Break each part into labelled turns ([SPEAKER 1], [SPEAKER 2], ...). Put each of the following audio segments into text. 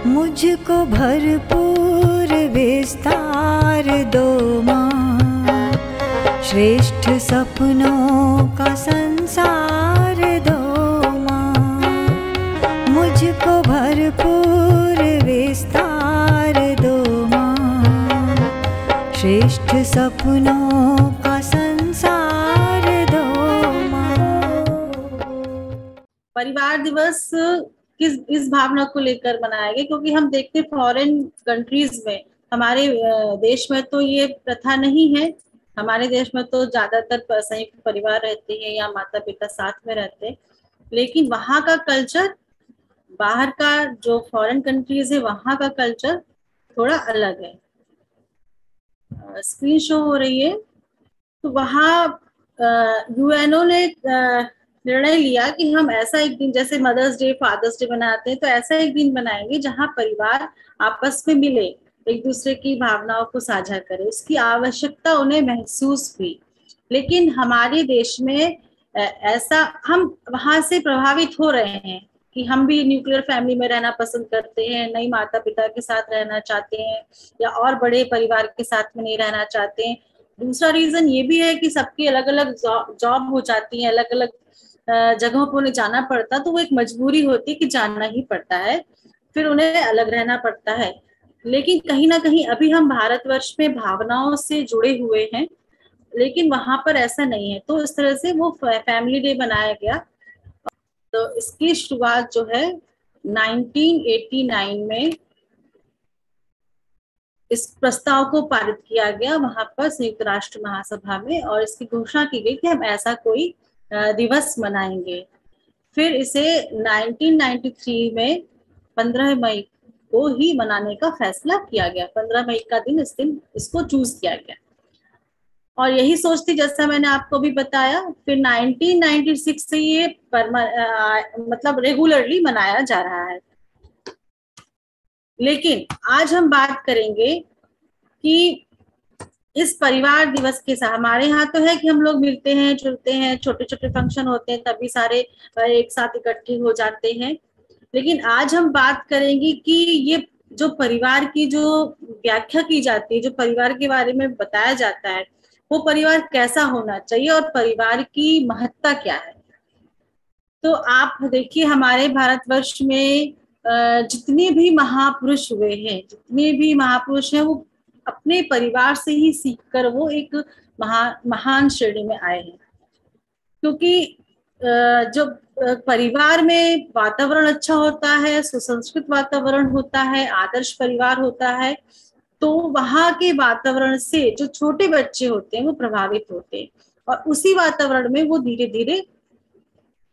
[SPEAKER 1] मुझको भरपूर विस्तार दो माँ, श्रेष्ठ सपनों का संसार दो माँ। मुझको भरपूर विस्तार दो माँ, श्रेष्ठ सपनों का संसार दो माँ।
[SPEAKER 2] परिवार दिवस इस भावना को लेकर मनाया गया क्योंकि हम देखते फॉरेन कंट्रीज में, हमारे देश में तो ये प्रथा नहीं है। हमारे देश में तो ज्यादातर संयुक्त परिवार रहते हैं या माता पिता साथ में रहते हैं, लेकिन वहाँ का कल्चर, बाहर का जो फॉरेन कंट्रीज है वहाँ का कल्चर थोड़ा अलग है। स्क्रीन शो हो रही है। तो वहाँ यूएनओ ने निर्णय लिया कि हम ऐसा एक दिन, जैसे मदर्स डे फादर्स डे बनाते हैं, तो ऐसा एक दिन बनाएंगे जहां परिवार आपस में मिले, एक दूसरे की भावनाओं को साझा करे। उसकी आवश्यकता उन्हें महसूस हुई। लेकिन हमारे देश में ऐसा, हम वहां से प्रभावित हो रहे हैं कि हम भी न्यूक्लियर फैमिली में रहना पसंद करते हैं, नई माता पिता के साथ रहना चाहते हैं या और बड़े परिवार के साथ में नहीं रहना चाहते हैं। दूसरा रीजन ये भी है कि सबकी अलग अलग जॉब हो जाती है, अलग अलग जगहों पर उन्हें जाना पड़ता, तो वो एक मजबूरी होती है कि जाना ही पड़ता है, फिर उन्हें अलग रहना पड़ता है। लेकिन कहीं ना कहीं अभी हम भारतवर्ष में भावनाओं से जुड़े हुए हैं, लेकिन वहां पर ऐसा नहीं है। तो इस तरह से वो फैमिली डे बनाया गया। तो इसकी शुरुआत जो है 1989 में इस प्रस्ताव को पारित किया गया वहां पर संयुक्त राष्ट्र महासभा में, और इसकी घोषणा की गई कि हम ऐसा कोई दिवस मनाएंगे। फिर इसे 1993 में 15 मई को ही मनाने का फैसला किया गया। 15 मई का दिन, इस दिन इसको चूज किया गया। और यही सोच थी, जैसा मैंने आपको भी बताया। फिर 1996 से ये मतलब रेगुलरली मनाया जा रहा है। लेकिन आज हम बात करेंगे कि इस परिवार दिवस के साथ, हमारे यहाँ तो है कि हम लोग मिलते हैं जुलते हैं, छोटे छोटे फंक्शन होते हैं तभी सारे एक साथ इकट्ठे हो जाते हैं। लेकिन आज हम बात करेंगे कि ये जो परिवार की जो व्याख्या की जाती है, जो परिवार के बारे में बताया जाता है, वो परिवार कैसा होना चाहिए और परिवार की महत्ता क्या है। तो आप देखिए, हमारे भारतवर्ष में जितने भी महापुरुष हुए हैं, जितने भी महापुरुष हैं, वो अपने परिवार से ही सीखकर वो एक महान श्रेणी में आए हैं। क्योंकि जो परिवार में वातावरण अच्छा होता है, सुसंस्कृत वातावरण होता है, आदर्श परिवार होता है, तो वहां के वातावरण से जो छोटे बच्चे होते हैं वो प्रभावित होते हैं और उसी वातावरण में वो धीरे धीरे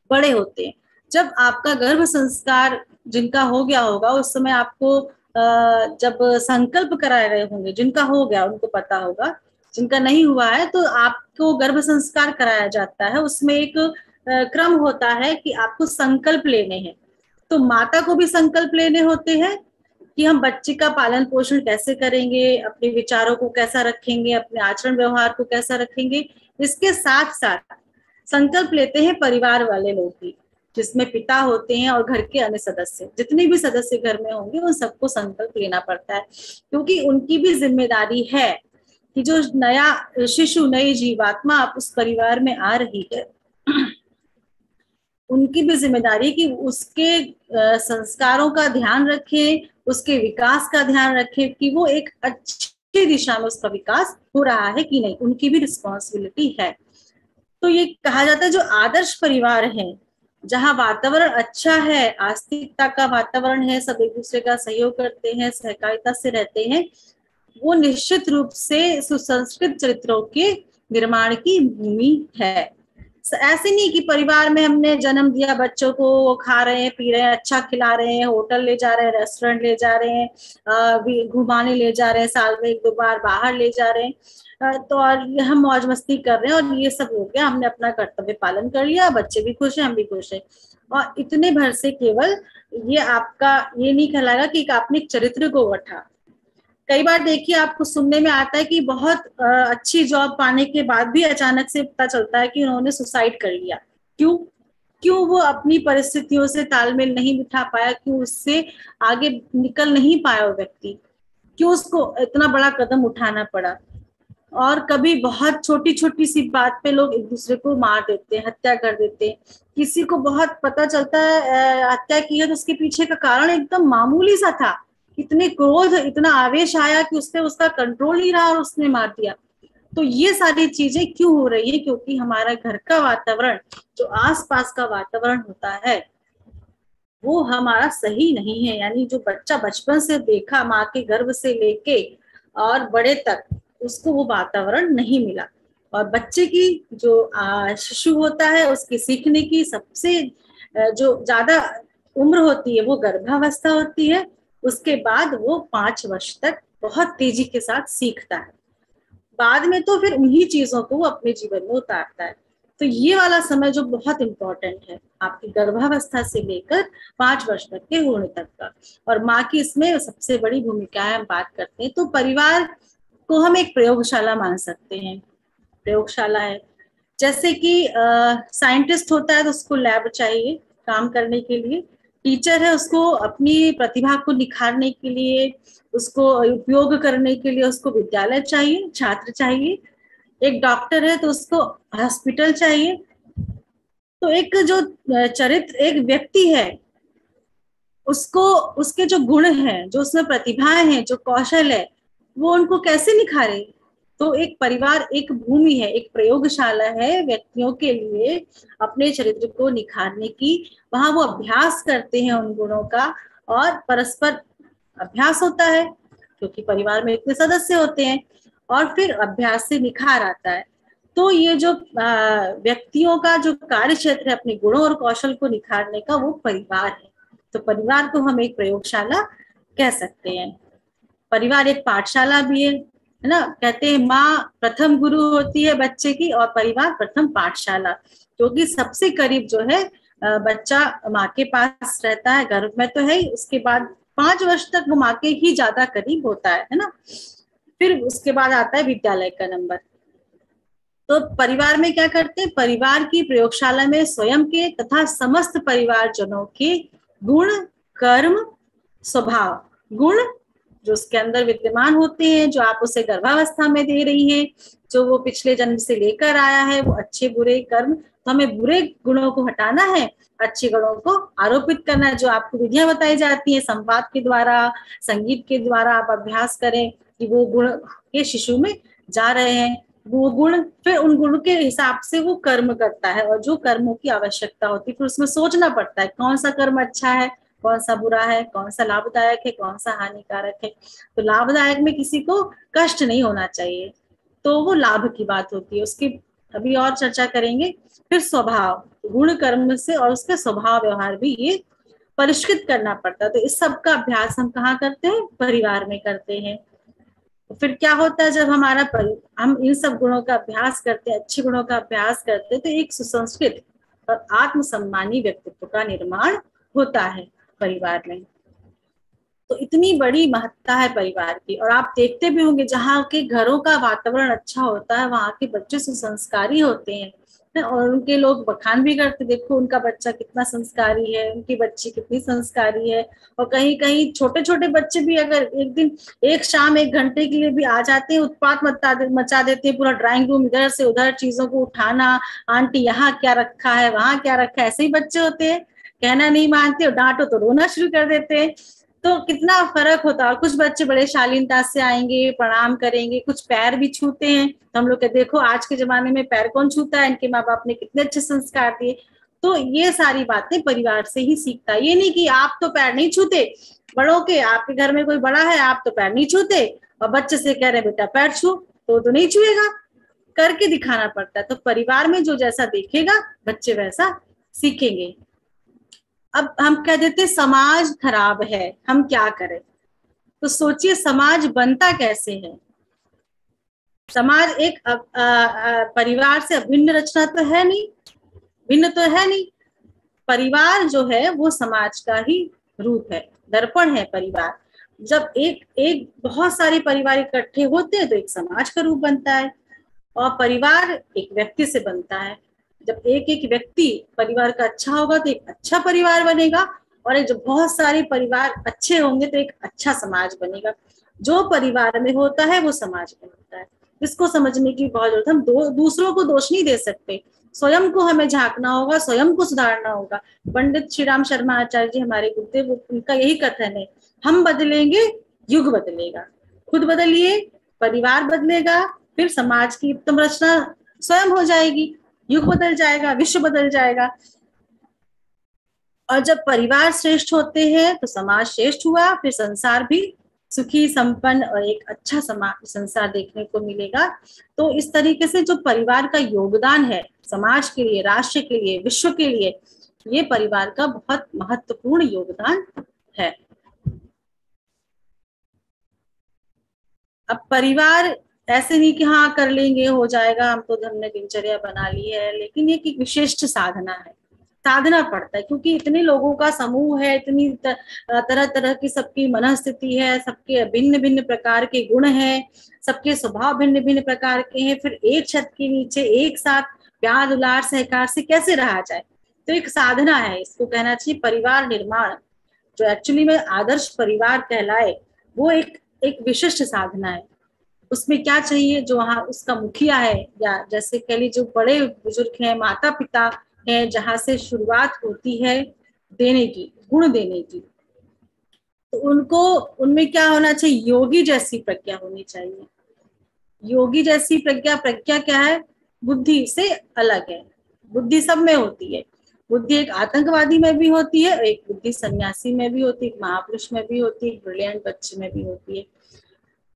[SPEAKER 2] बड़े होते हैं। जब आपका गर्भ संस्कार जिनका हो गया होगा, उस समय आपको जब संकल्प कराए गए होंगे, जिनका हो गया उनको पता होगा, जिनका नहीं हुआ है तो आपको गर्भ संस्कार कराया जाता है। उसमें एक क्रम होता है कि आपको संकल्प लेने हैं। तो माता को भी संकल्प लेने होते हैं कि हम बच्चे का पालन पोषण कैसे करेंगे, अपने विचारों को कैसा रखेंगे, अपने आचरण व्यवहार को कैसा रखेंगे। इसके साथ साथ संकल्प लेते हैं परिवार वाले लोग भी, जिसमें पिता होते हैं और घर के अन्य सदस्य, जितने भी सदस्य घर में होंगे उन सबको संकल्प लेना पड़ता है, क्योंकि उनकी भी जिम्मेदारी है कि जो नया शिशु, नई जीवात्मा आप उस परिवार में आ रही है, उनकी भी जिम्मेदारी कि उसके संस्कारों का ध्यान रखें, उसके विकास का ध्यान रखें कि वो एक अच्छी दिशा में उसका विकास हो रहा है कि नहीं। उनकी भी रिस्पॉन्सिबिलिटी है। तो ये कहा जाता है जो आदर्श परिवार है, जहाँ वातावरण अच्छा है, आस्तिकता का वातावरण है, सब एक दूसरे का सहयोग करते हैं, सहकारिता से रहते हैं, वो निश्चित रूप से सुसंस्कृत चरित्रों के निर्माण की भूमि है। ऐसे नहीं कि परिवार में हमने जन्म दिया, बच्चों को वो खा रहे हैं, पी रहे हैं, अच्छा खिला रहे हैं, होटल ले जा रहे हैं, रेस्टोरेंट ले जा रहे हैं, घुमाने ले जा रहे हैं, साल में 1-2 बार बाहर ले जा रहे हैं, तो और हम मौज मस्ती कर रहे हैं और ये सब हो गया, हमने अपना कर्तव्य पालन कर लिया, बच्चे भी खुश हैं, हम भी खुश हैं। और इतने भर से केवल ये आपका ये नहीं कहलाएगा कि आपने चरित्र को गढ़ा। कई बार देखिए, आपको सुनने में आता है कि बहुत अच्छी जॉब पाने के बाद भी अचानक से पता चलता है कि उन्होंने सुसाइड कर लिया। क्यों? क्यों वो अपनी परिस्थितियों से तालमेल नहीं बिठा पाया, क्यों उससे आगे निकल नहीं पाया वो व्यक्ति, क्यों उसको इतना बड़ा कदम उठाना पड़ा। और कभी बहुत छोटी छोटी सी बात पे लोग एक दूसरे को मार देते हैं, हत्या कर देते हैं। किसी को बहुत पता चलता है हत्या की है, तो उसके पीछे का कारण एकदम मामूली सा था, इतने क्रोध, इतना आवेश आया कि उससे उसका कंट्रोल नहीं रहा और उसने मार दिया। तो ये सारी चीजें क्यों हो रही है? क्योंकि हमारा घर का वातावरण, जो आसपास का वातावरण होता है, वो हमारा सही नहीं है। यानी जो बच्चा बचपन से देखा, माँ के गर्भ से लेके और बड़े तक, उसको वो वातावरण नहीं मिला। और बच्चे की जो शिशु होता है, उसकी सीखने की सबसे जो ज्यादा उम्र होती है वो गर्भावस्था होती है। उसके बाद वो 5 वर्ष तक बहुत तेजी के साथ सीखता है। बाद में तो फिर उन्हीं चीजों को वो अपने जीवन में उतारता है। तो ये वाला समय जो बहुत इंपॉर्टेंट है, आपकी गर्भावस्था से लेकर 5 वर्ष तक के होने तक का। और माँ की इसमें सबसे बड़ी भूमिका है। हम बात करते हैं तो परिवार को हम एक प्रयोगशाला मान सकते हैं। प्रयोगशाला है, जैसे कि साइंटिस्ट होता है तो उसको लैब चाहिए काम करने के लिए। टीचर है, उसको अपनी प्रतिभा को निखारने के लिए, उसको उपयोग करने के लिए उसको विद्यालय चाहिए, छात्र चाहिए। एक डॉक्टर है तो उसको हॉस्पिटल चाहिए। तो एक जो चरित्र, एक व्यक्ति है, उसको उसके जो गुण हैं, जो उसमें प्रतिभाएं हैं, जो कौशल है, वो उनको कैसे निखारे? तो एक परिवार एक भूमि है, एक प्रयोगशाला है व्यक्तियों के लिए अपने चरित्र को निखारने की। वहां वो अभ्यास करते हैं उन गुणों का, और परस्पर अभ्यास होता है क्योंकि परिवार में इतने सदस्य होते हैं, और फिर अभ्यास से निखार आता है। तो ये जो व्यक्तियों का जो कार्य क्षेत्र है अपने गुणों और कौशल को निखारने का, वो परिवार है। तो परिवार को हम एक प्रयोगशाला कह सकते हैं। परिवार एक पाठशाला भी है ना। कहते हैं माँ प्रथम गुरु होती है बच्चे की, और परिवार प्रथम पाठशाला, क्योंकि सबसे करीब जो है बच्चा माँ के पास रहता है, गर्भ में तो है ही, उसके बाद 5 वर्ष तक वो माँ के ही ज्यादा करीब होता है ना। फिर उसके बाद आता है विद्यालय का नंबर। तो परिवार में क्या करते हैं? परिवार की प्रयोगशाला में स्वयं के तथा समस्त परिवारजनों के गुण, कर्म, स्वभाव, गुण जो उसके अंदर विद्यमान होते हैं, जो आप उसे गर्भावस्था में दे रही हैं, जो वो पिछले जन्म से लेकर आया है, वो अच्छे बुरे कर्म, तो हमें बुरे गुणों को हटाना है, अच्छे गुणों को आरोपित करना है। जो आपको विधियां बताई जाती है संवाद के द्वारा, संगीत के द्वारा आप अभ्यास करें कि वो गुण के शिशु में जा रहे हैं, वो गुण, फिर उन गुणों के हिसाब से वो कर्म करता है। और जो कर्मों की आवश्यकता होती है, फिर उसमें सोचना पड़ता है कौन सा कर्म अच्छा है, कौन सा बुरा है, कौन सा लाभदायक है, कौन सा हानिकारक है। तो लाभदायक में किसी को कष्ट नहीं होना चाहिए, तो वो लाभ की बात होती है, उसकी अभी और चर्चा करेंगे। फिर स्वभाव, गुण कर्म से और उसके स्वभाव व्यवहार भी ये परिष्कृत करना पड़ता है। तो इस सब का अभ्यास हम कहाँ करते हैं? परिवार में करते हैं। तो फिर क्या होता है जब हम इन सब गुणों का अभ्यास करते हैं, अच्छे गुणों का अभ्यास करते हैं, तो एक सुसंस्कृत और आत्मसम्मानी व्यक्तित्व का निर्माण होता है परिवार में। तो इतनी बड़ी महत्ता है परिवार की। और आप देखते भी होंगे जहाँ के घरों का वातावरण अच्छा होता है, वहाँ के बच्चे सुसंस्कारी होते हैं, और उनके लोग बखान भी करते, देखो उनका बच्चा कितना संस्कारी है, उनकी बच्ची कितनी संस्कारी है। और कहीं कहीं छोटे छोटे बच्चे भी अगर एक दिन, एक शाम 1 घंटे के लिए भी आ जाते हैं, उत्पात मचा देते हैं, पूरा ड्राइंग रूम इधर से उधर चीजों को उठाना, आंटी यहाँ क्या रखा है, वहां क्या रखा है, ऐसे ही बच्चे होते हैं, कहना नहीं मानते, और डांटो तो रोना शुरू कर देते हैं। तो कितना फर्क होता है। और कुछ बच्चे बड़े शालीनता से आएंगे, प्रणाम करेंगे, कुछ पैर भी छूते हैं। तो हम लोग के देखो आज के जमाने में पैर कौन छूता है, इनके माँ बाप ने कितने अच्छे संस्कार दिए। तो ये सारी बातें परिवार से ही सीखता है। ये नहीं कि आप तो पैर नहीं छूते, बड़ों के, आपके घर में कोई बड़ा है, आप तो पैर नहीं छूते, और बच्चे से कह रहे बेटा पैर छू, तो नहीं छुएगा, करके दिखाना पड़ता है। तो परिवार में जो जैसा देखेगा बच्चे वैसा सीखेंगे। अब हम कह देते समाज खराब है, हम क्या करें? तो सोचिए समाज बनता कैसे है। समाज एक परिवार से अभिन्न रचना तो है नहीं, भिन्न तो है नहीं। परिवार जो है वो समाज का ही रूप है, दर्पण है परिवार। जब एक बहुत सारे परिवार इकट्ठे होते हैं तो एक समाज का रूप बनता है, और परिवार एक व्यक्ति से बनता है। जब एक एक व्यक्ति परिवार का अच्छा होगा तो एक अच्छा परिवार बनेगा, और एक जब बहुत सारे परिवार अच्छे होंगे तो एक अच्छा समाज बनेगा। जो परिवार में होता है वो समाज में होता है। इसको समझने की बहुत जरूरत है। हम दूसरों को दोष नहीं दे सकते, स्वयं को हमें झांकना होगा, स्वयं को सुधारना होगा। पंडित श्री राम शर्मा आचार्य जी हमारे गुरुदेव, उनका यही कथन है, हम बदलेंगे युग बदलेगा। खुद बदलिए, परिवार बदलेगा, फिर समाज की उत्तम रचना स्वयं हो जाएगी, युग बदल जाएगा, विश्व बदल जाएगा। और जब परिवार श्रेष्ठ होते हैं तो समाज श्रेष्ठ हुआ, फिर संसार भी सुखी संपन्न और एक अच्छा समाज संसार देखने को मिलेगा। तो इस तरीके से जो परिवार का योगदान है समाज के लिए, राष्ट्र के लिए, विश्व के लिए, ये परिवार का बहुत महत्वपूर्ण योगदान है। अब परिवार ऐसे नहीं कि हाँ कर लेंगे हो जाएगा, हम तो हमने दिनचर्या बना ली है, लेकिन ये एक विशिष्ट साधना है, साधना पड़ता है, क्योंकि इतने लोगों का समूह है, इतनी तरह तरह की सबकी मनस्थिति है, सबके भिन्न भिन्न प्रकार के गुण हैं, सबके स्वभाव भिन्न भिन्न प्रकार के हैं, फिर एक छत के नीचे एक साथ प्यार दुलार सहकार से कैसे रहा जाए। तो एक साधना है, इसको कहना चाहिए परिवार निर्माण, जो एक्चुअली में आदर्श परिवार कहलाए, वो एक विशिष्ट साधना है। उसमें क्या चाहिए, जो वहाँ उसका मुखिया है, या जैसे कह लीजिए जो बड़े बुजुर्ग हैं, माता पिता है, जहां से शुरुआत होती है देने की, गुण देने की, तो उनको उनमें क्या होना चाहिए, योगी जैसी प्रज्ञा होनी चाहिए। योगी जैसी प्रज्ञा, प्रज्ञा क्या है, बुद्धि से अलग है। बुद्धि सब में होती है, बुद्धि एक आतंकवादी में भी होती है, एक बुद्धि सन्यासी में भी होती है, एक महापुरुष में भी होती है, एक ब्रिलियंट बच्चे में भी होती है।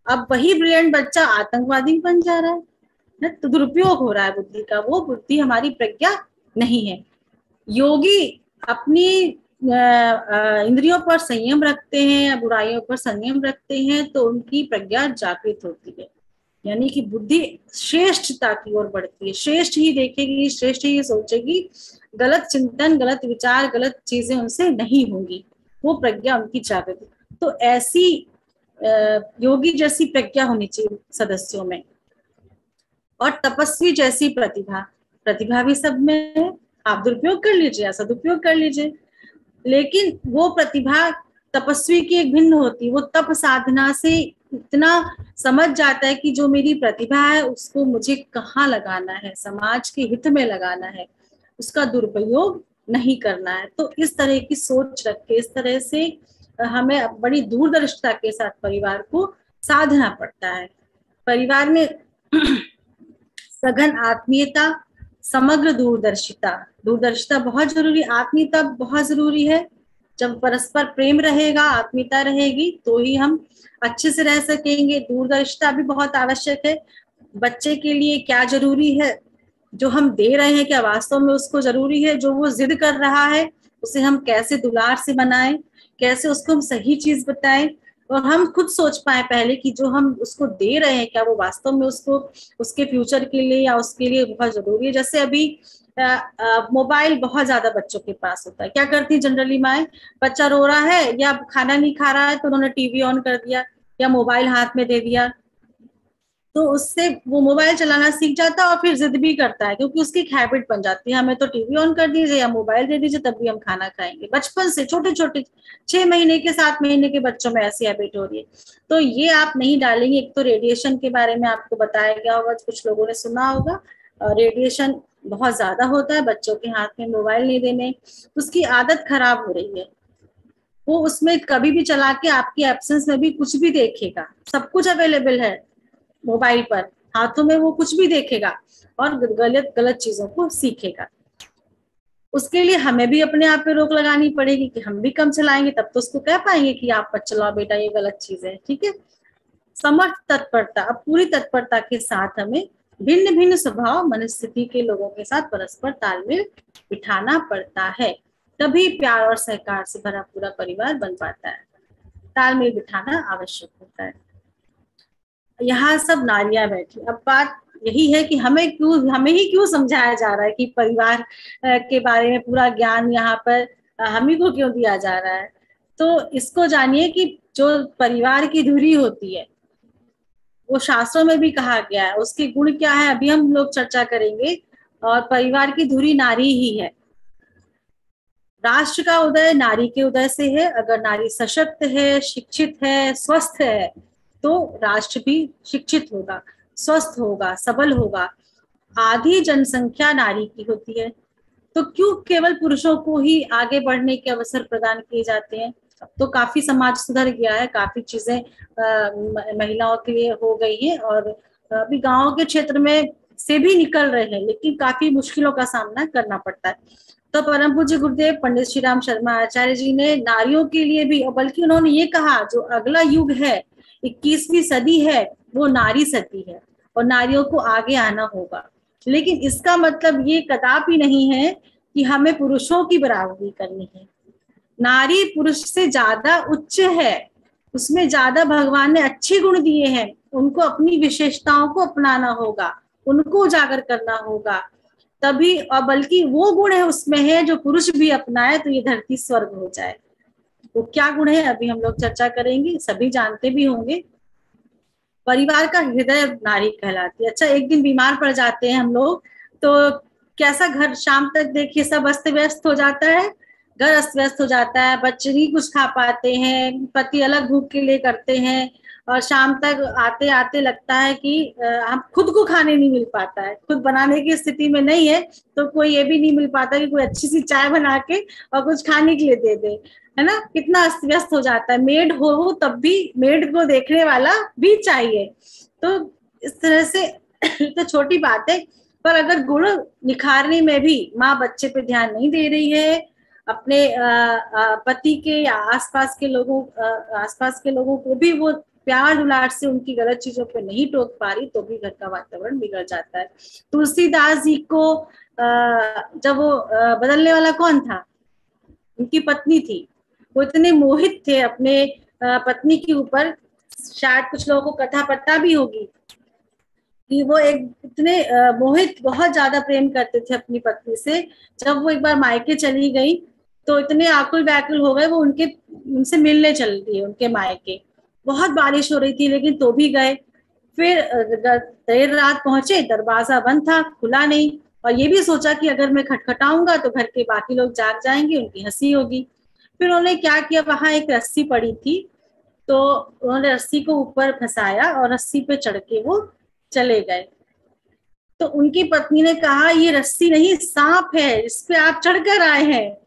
[SPEAKER 2] अब वही ब्रिलियंट बच्चा आतंकवादी बन जा रहा है, तो दुरुपयोग हो रहा है बुद्धि का, वो बुद्धि हमारी प्रज्ञा नहीं है। योगी अपनी इंद्रियों पर संयम रखते हैं, बुराइयों पर संयम रखते हैं, तो उनकी प्रज्ञा जागृत होती है, यानी कि बुद्धि श्रेष्ठता की ओर बढ़ती है, श्रेष्ठ ही देखेगी, श्रेष्ठ ही सोचेगी, गलत चिंतन, गलत विचार, गलत चीजें उनसे नहीं होंगी, वो प्रज्ञा उनकी जागृत। तो ऐसी योगी जैसी प्रज्ञा होनी चाहिए सदस्यों में। और तपस्वी जैसी प्रतिभा, प्रतिभा भी सब में है, आप दुरुपयोग कर लीजिए या सदुपयोग कर लीजिए, लेकिन वो प्रतिभा तपस्वी की एक भिन्न होती है, वो तप साधना से इतना समझ जाता है कि जो मेरी प्रतिभा है उसको मुझे कहाँ लगाना है, समाज के हित में लगाना है, उसका दुरुपयोग नहीं करना है। तो इस तरह की सोच रख के, इस तरह से हमें बड़ी दूरदर्शिता के साथ परिवार को साधना पड़ता है। परिवार में सघन आत्मीयता, समग्र दूरदर्शिता, दूरदर्शिता बहुत जरूरी, आत्मीयता बहुत जरूरी है। जब परस्पर प्रेम रहेगा, आत्मीयता रहेगी, तो ही हम अच्छे से रह सकेंगे। दूरदर्शिता भी बहुत आवश्यक है। बच्चे के लिए क्या जरूरी है, जो हम दे रहे हैं क्या वास्तव में उसको जरूरी है, जो वो जिद कर रहा है उसे हम कैसे दुलार से बनाएं, कैसे उसको हम सही चीज बताएं, और हम खुद सोच पाए पहले कि जो हम उसको दे रहे हैं क्या वो वास्तव में उसको उसके फ्यूचर के लिए या उसके लिए बहुत जरूरी है। जैसे अभी मोबाइल बहुत ज्यादा बच्चों के पास होता है, क्या करती है जनरली माए, बच्चा रो रहा है या खाना नहीं खा रहा है तो उन्होंने टीवी ऑन कर दिया या मोबाइल हाथ में दे दिया, तो उससे वो मोबाइल चलाना सीख जाता है और फिर जिद भी करता है, क्योंकि उसकी एक हैबिट बन जाती है, हमें तो टीवी ऑन कर दीजिए या मोबाइल दे दीजिए तब भी हम खाना खाएंगे। बचपन से छोटे छोटे 6 महीने के 7 महीने के बच्चों में ऐसी हैबिट हो रही है। तो ये आप नहीं डालेंगे। एक तो रेडिएशन के बारे में आपको बताया गया होगा, कुछ लोगों ने सुना होगा, रेडिएशन बहुत ज्यादा होता है, बच्चों के हाथ में मोबाइल नहीं देने, उसकी आदत खराब हो रही है। वो उसमें कभी भी चला के आपकी एब्सेंस में भी कुछ भी देखेगा, सब कुछ अवेलेबल है मोबाइल पर, हाथों में वो कुछ भी देखेगा और गलत गलत चीजों को सीखेगा। उसके लिए हमें भी अपने आप पे रोक लगानी पड़ेगी कि हम भी कम चलाएंगे, तब तो उसको कह पाएंगे कि आप मत चलाओ बेटा, ये गलत चीज है, ठीक है। समर्थ तत्परता, अब पूरी तत्परता के साथ हमें भिन्न भिन्न स्वभाव मनस्थिति के लोगों के साथ परस्पर तालमेल बिठाना पड़ता है, तभी प्यार और सहकार से भरा पूरा परिवार बन पाता है। तालमेल बिठाना आवश्यक होता है। यहाँ सब नारियां बैठी, अब बात यही है कि हमें ही क्यों समझाया जा रहा है कि परिवार के बारे में पूरा ज्ञान यहाँ पर हम ही को क्यों दिया जा रहा है। तो इसको जानिए कि जो परिवार की धुरी होती है वो शास्त्रों में भी कहा गया है, उसके गुण क्या है अभी हम लोग चर्चा करेंगे। और परिवार की धुरी नारी ही है। राष्ट्र का उदय नारी के उदय से है। अगर नारी सशक्त है, शिक्षित है, स्वस्थ है, तो राष्ट्र भी शिक्षित होगा, स्वस्थ होगा, सबल होगा। आधी जनसंख्या नारी की होती है, तो क्यों केवल पुरुषों को ही आगे बढ़ने के अवसर प्रदान किए जाते हैं? अब तो काफी समाज सुधर गया है, काफी चीजें महिलाओं के लिए हो गई है, और अभी गांव के क्षेत्र में से भी निकल रहे हैं, लेकिन काफी मुश्किलों का सामना करना पड़ता है। तो परम पूज्य गुरुदेव पंडित श्री राम शर्मा आचार्य जी ने नारियों के लिए भी, और बल्कि उन्होंने ये कहा जो अगला युग है, 21वीं सदी है, वो नारी सदी है और नारियों को आगे आना होगा। लेकिन इसका मतलब ये कदापि नहीं है कि हमें पुरुषों की बराबरी करनी है। नारी पुरुष से ज्यादा उच्च है, उसमें ज्यादा भगवान ने अच्छे गुण दिए हैं, उनको अपनी विशेषताओं को अपनाना होगा, उनको उजागर करना होगा, तभी, और बल्कि वो गुण है उसमें है जो पुरुष भी अपनाए तो ये धरती स्वर्ग हो जाए। वो क्या गुण है अभी हम लोग चर्चा करेंगे, सभी जानते भी होंगे। परिवार का हृदय नारी कहलाती है। अच्छा, एक दिन बीमार पड़ जाते हैं हम लोग, तो कैसा घर, शाम तक देखिए सब अस्त व्यस्त हो जाता है, घर अस्त व्यस्त हो जाता है, बच्चे नहीं कुछ खा पाते हैं, पति अलग भूख के लिए करते हैं, और शाम तक आते आते लगता है कि हम खुद को खाने नहीं मिल पाता है, खुद बनाने की स्थिति में नहीं है, तो कोई ये भी नहीं मिल पाता कि कोई अच्छी सी चाय बना के और कुछ खाने के लिए दे दे, है ना। कितना अस्त व्यस्त हो जाता है, मेड हो तब भी मेड को देखने वाला भी चाहिए। तो इस तरह से तो छोटी बात है, पर अगर गुण निखारने में भी माँ बच्चे पे ध्यान नहीं दे रही है, अपने पति के या आसपास के लोगों को भी वो प्यार दुलार से उनकी गलत चीजों पे नहीं टोक पा रही, तो भी घर का वातावरण बिगड़ जाता है। तुलसीदास जी को जब वो बदलने वाला कौन था? उनकी पत्नी थी। वो इतने मोहित थे अपने पत्नी के ऊपर, शायद कुछ लोगों को कथा पता भी होगी कि वो एक इतने मोहित, बहुत ज्यादा प्रेम करते थे अपनी पत्नी से। जब वो एक बार मायके चली गई तो इतने आकुल व्याकुल हो गए, वो उनसे मिलने चल दिए उनके मायके। बहुत बारिश हो रही थी लेकिन तो भी गए। फिर देर रात पहुंचे, दरवाजा बंद था, खुला नहीं, और ये भी सोचा कि अगर मैं खटखटाऊंगा तो घर के बाकी लोग जाग जाएंगे, उनकी हंसी होगी। फिर उन्होंने क्या किया, वहां एक रस्सी पड़ी थी, तो उन्होंने रस्सी को ऊपर फंसाया और रस्सी पे चढ़ के वो चले गए। तो उनकी पत्नी ने कहा, ये रस्सी नहीं, सांप है, इस पे आप चढ़कर आए हैं।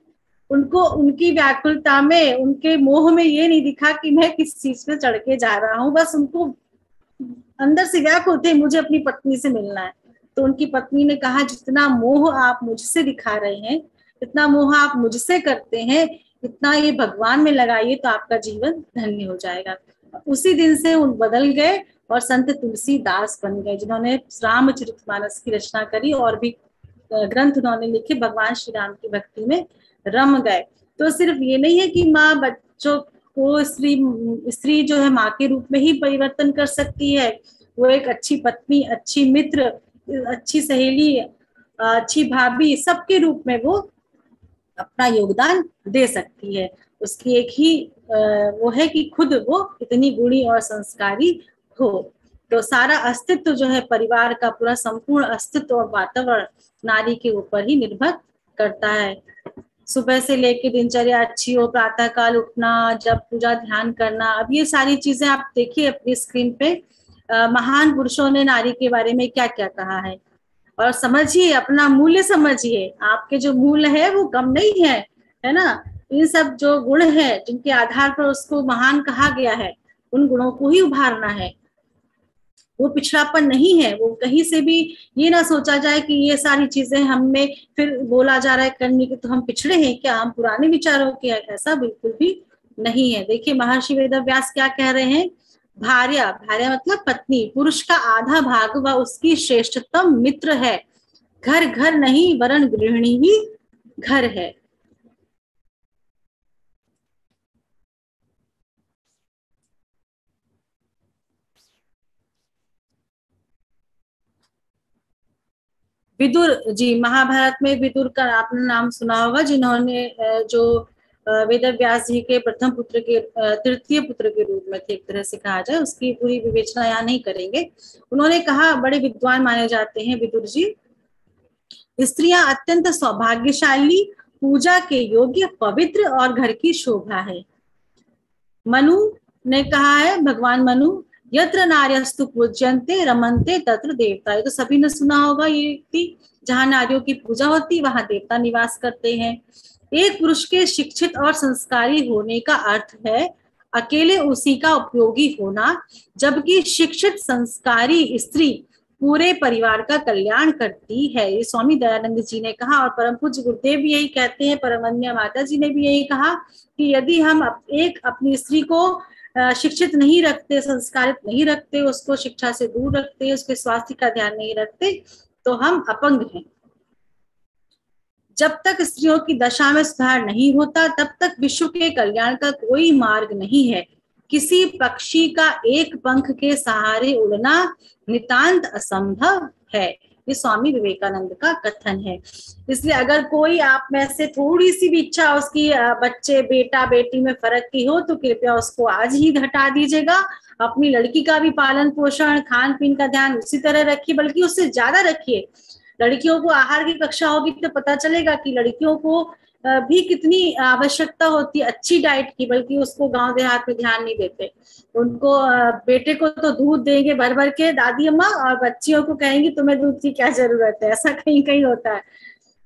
[SPEAKER 2] उनको उनकी व्याकुलता में, उनके मोह में ये नहीं दिखा कि मैं किस चीज पे चढ़ के जा रहा हूँ, बस उनको अंदर से व्याकुल थे, मुझे अपनी पत्नी से मिलना है। तो उनकी पत्नी ने कहा, जितना मोह आप मुझसे दिखा रहे हैं, इतना मोह आप मुझसे करते हैं, इतना ये भगवान में लगाइए तो आपका जीवन धन्य हो जाएगा। उसी दिन से उन बदल गए और संत तुलसीदास बन गए, जिन्होंने रामचरितमानस की रचना करी और भी ग्रंथ उन्होंने लिखे, भगवान श्री राम की भक्ति में रम गए। तो सिर्फ ये नहीं है कि माँ बच्चों को, स्त्री जो है माँ के रूप में ही परिवर्तन कर सकती है, वो एक अच्छी पत्नी, अच्छी मित्र, अच्छी सहेली, अच्छी भाभी, सबके रूप में वो अपना योगदान दे सकती है। उसकी एक ही वो है कि खुद वो इतनी गुणी और संस्कारी हो। तो सारा अस्तित्व जो है परिवार का, पूरा संपूर्ण अस्तित्व और वातावरण नारी के ऊपर ही निर्भर करता है। सुबह से लेके दिनचर्या अच्छी हो, प्रातः काल उठना, जब पूजा ध्यान करना, अब ये सारी चीजें आप देखिए अपनी स्क्रीन पे, महान पुरुषों ने नारी के बारे में क्या क्या कहा है। और समझिए, अपना मूल्य समझिए, आपके जो मूल्य है वो कम नहीं है, है ना। इन सब जो गुण है जिनके आधार पर उसको महान कहा गया है, उन गुणों को ही उभारना है। वो पिछड़ापन नहीं है, वो कहीं से भी ये ना सोचा जाए कि ये सारी चीजें हमें फिर बोला जा रहा है करने के तो हम पिछड़े हैं क्या, हम पुराने विचारों के हैं, ऐसा बिल्कुल भी नहीं है। देखिए महर्षि वेदव्यास क्या कह रहे हैं, भार्या, भार्या मतलब पत्नी, पुरुष का आधा भाग व उसकी श्रेष्ठतम मित्र है। घर घर नहीं वरन गृहिणी ही घर है। विदुर जी, महाभारत में विदुर का आपने नाम सुना होगा, जिन्होंने जो वेदव्यास जी के प्रथम पुत्र के, तृतीय पुत्र के रूप में थे, एक तरह से कहा जाए, उसकी पूरी विवेचना यहाँ नहीं करेंगे। उन्होंने कहा, बड़े विद्वान माने जाते हैं विदुर जी, स्त्रियां अत्यंत सौभाग्यशाली, पूजा के योग्य, पवित्र और घर की शोभा है। मनु ने कहा है, भगवान मनु, यत्र नार्यस्तु पूज्यन्ते रमन्ते तत्र देवता। ये तो सभी ने सुना होगा ये युक्ति, जहां नारियों की पूजा होती वहां देवता निवास करते हैं। एक पुरुष के शिक्षित और संस्कारी होने का अर्थ है अकेले उसी का उपयोगी होना, जबकि शिक्षित संस्कारी स्त्री पूरे परिवार का कल्याण करती है। ये स्वामी दयानंद जी ने कहा, और परम पूज्य गुरुदेव भी यही कहते हैं, परमवंद्य माता जी ने भी यही कहा कि यदि हम अपनी स्त्री को शिक्षित नहीं रखते, संस्कारित नहीं रखते, उसको शिक्षा से दूर रखते, उसके स्वास्थ्य का ध्यान नहीं रखते, तो हम अपंग हैं। जब तक स्त्रियों की दशा में सुधार नहीं होता, तब तक विश्व के कल्याण का कोई मार्ग नहीं है। किसी पक्षी का एक पंख के सहारे उड़ना नितांत असंभव है। ये स्वामी विवेकानंद का कथन है। इसलिए अगर कोई आप में से थोड़ी सी भी इच्छा उसकी बच्चे बेटा बेटी में फर्क की हो, तो कृपया उसको आज ही हटा दीजिएगा। अपनी लड़की का भी पालन पोषण, खान पीन का ध्यान उसी तरह रखिए, बल्कि उससे ज्यादा रखिए। लड़कियों को आहार की कक्षा होगी तो पता चलेगा कि लड़कियों को भी कितनी आवश्यकता होती है अच्छी डाइट की, बल्कि उसको गांव देहात में ध्यान नहीं देते। उनको बेटे को तो दूध देंगे भर भर के दादी अम्मा, और बच्चियों को कहेंगी तुम्हें दूध की क्या जरूरत है। ऐसा कहीं कहीं होता है।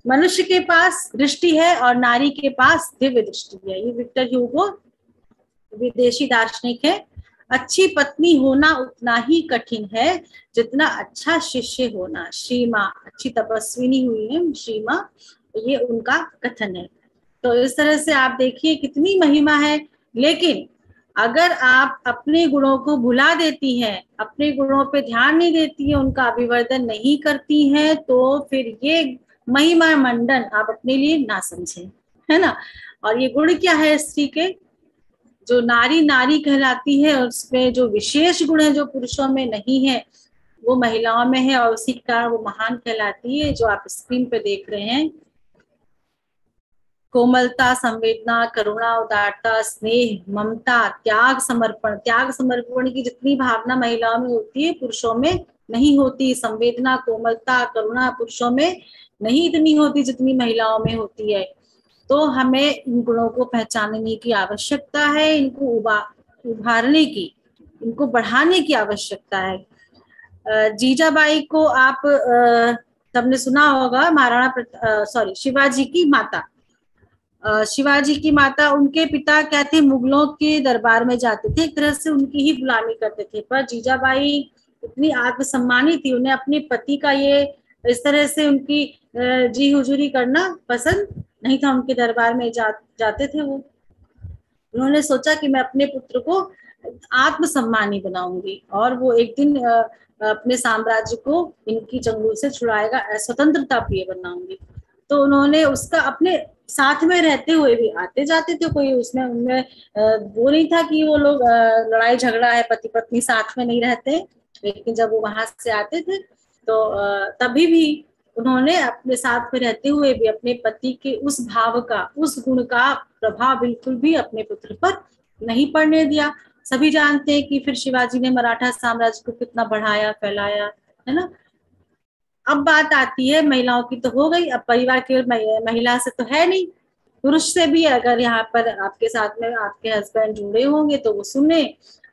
[SPEAKER 2] मनुष्य के पास दृष्टि है और नारी के पास दिव्य दृष्टि है। ये विक्टर ह्यूगो विदेशी दार्शनिक है। अच्छी पत्नी होना उतना ही कठिन है जितना अच्छा शिष्य होना। श्री माँ अच्छी तपस्विनी हुई है, श्री माँ, ये उनका कथन है। तो इस तरह से आप देखिए कितनी महिमा है। लेकिन अगर आप अपने गुणों को भुला देती हैं, अपने गुणों पे ध्यान नहीं देती है, उनका अभिवर्धन नहीं करती हैं, तो फिर ये महिमा मंडन आप अपने लिए ना समझें, है ना। और ये गुण क्या है स्त्री के, जो नारी नारी कहलाती है, और उसमें जो विशेष गुण है जो पुरुषों में नहीं है वो महिलाओं में है, और उसी कारण वो महान कहलाती है। जो आप स्क्रीन पे देख रहे हैं, कोमलता, संवेदना, करुणा, उदारता, स्नेह, ममता, त्याग, समर्पण। त्याग समर्पण की जितनी भावना महिलाओं में होती है पुरुषों में नहीं होती। संवेदना, कोमलता, करुणा पुरुषों में नहीं इतनी होती जितनी महिलाओं में होती है। तो हमें इन गुणों को पहचानने की आवश्यकता है, इनको उभारने की, इनको बढ़ाने की आवश्यकता है। जीजाबाई को आप सबने सुना होगा, महाराणा शिवाजी की माता। शिवाजी की माता, उनके पिता क्या थे, मुगलों के दरबार में जाते थे, एक तरह से उनकी ही गुलामी करते थे। पर जीजाबाई इतनी आत्मसम्मानी थी, उन्हें अपने पति का ये इस तरह से उनकी जी हुजूरी करना पसंद नहीं था। उनके दरबार में जाते थे वो। उन्होंने सोचा कि मैं अपने पुत्र को आत्मसम्मानी बनाऊंगी, और वो एक दिन अपने साम्राज्य को इनकी चंगुल से छुड़ाएगा, स्वतंत्रता प्रिय बनाऊंगी। तो उन्होंने उसका अपने साथ में रहते हुए भी, आते जाते थे, कोई उसमें उनमें वो नहीं था कि वो लोग लड़ाई झगड़ा है, पति पत्नी साथ में नहीं रहते। लेकिन जब वो वहां से आते थे तो तभी भी उन्होंने अपने साथ में रहते हुए भी अपने पति के उस भाव का, उस गुण का प्रभाव बिल्कुल भी अपने पुत्र पर नहीं पड़ने दिया। सभी जानते हैं कि फिर शिवाजी ने मराठा साम्राज्य को कितना बढ़ाया, फैलाया, है ना। अब बात आती है महिलाओं की, तो हो गई। अब परिवार केवल महिला से तो है नहीं, पुरुष से भी। अगर यहाँ पर आपके साथ में आपके हस्बैंड जुड़े होंगे तो वो सुने,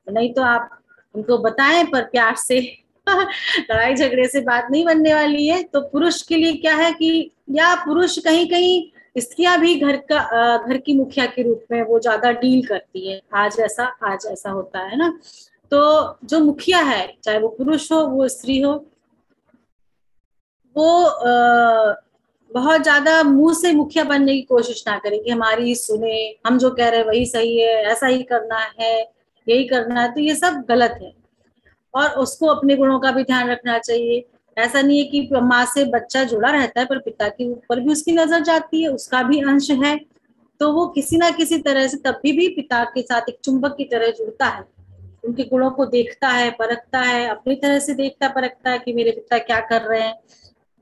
[SPEAKER 2] नहीं तो आप उनको बताएं, पर प्यार से लड़ाई झगड़े से बात नहीं बनने वाली है। तो पुरुष के लिए क्या है कि, या पुरुष कहीं कहीं स्त्रियां भी घर की मुखिया के रूप में वो ज्यादा डील करती है। आज ऐसा होता है ना। तो जो मुखिया है, चाहे वो पुरुष हो वो स्त्री हो, वो बहुत ज्यादा मुंह से मुखिया बनने की कोशिश ना करें कि हमारी सुने, हम जो कह रहे हैं वही सही है, ऐसा ही करना है, यही करना है। तो ये सब गलत है। और उसको अपने गुणों का भी ध्यान रखना चाहिए। ऐसा नहीं है कि माँ से बच्चा जुड़ा रहता है पर पिता के ऊपर भी उसकी नजर जाती है, उसका भी अंश है। तो वो किसी ना किसी तरह से तभी भी पिता के साथ एक चुंबक की तरह जुड़ता है, उनके गुणों को देखता है, परखता है, अपनी तरह से देखता परखता है कि मेरे पिता क्या कर रहे हैं।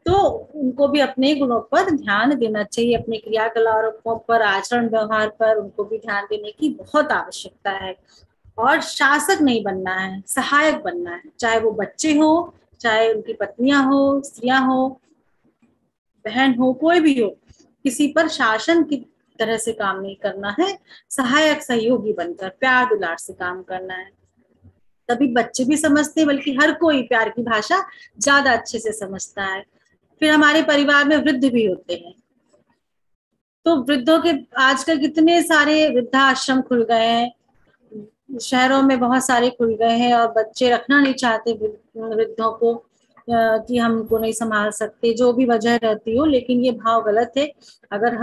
[SPEAKER 2] तो उनको भी अपने गुणों पर ध्यान देना चाहिए, अपने क्रियाकलापों पर, आचरण व्यवहार पर उनको भी ध्यान देने की बहुत आवश्यकता है। और शासक नहीं बनना है, सहायक बनना है, चाहे वो बच्चे हो, चाहे उनकी पत्नियां हो, स्त्रियां हो। बहन हो, कोई भी हो, किसी पर शासन की तरह से काम नहीं करना है, सहायक सहयोगी बनकर प्यार दुलार से काम करना है। तभी बच्चे भी समझते हैं, बल्कि हर कोई प्यार की भाषा ज्यादा अच्छे से समझता है। फिर हमारे परिवार में वृद्ध भी होते हैं, तो वृद्धों के आजकल कितने सारे वृद्धाश्रम खुल गए हैं, शहरों में बहुत सारे खुल गए हैं, और बच्चे रखना नहीं चाहते वृद्धों को, कि हम उनको नहीं संभाल सकते, जो भी वजह रहती हो। लेकिन ये भाव गलत है। अगर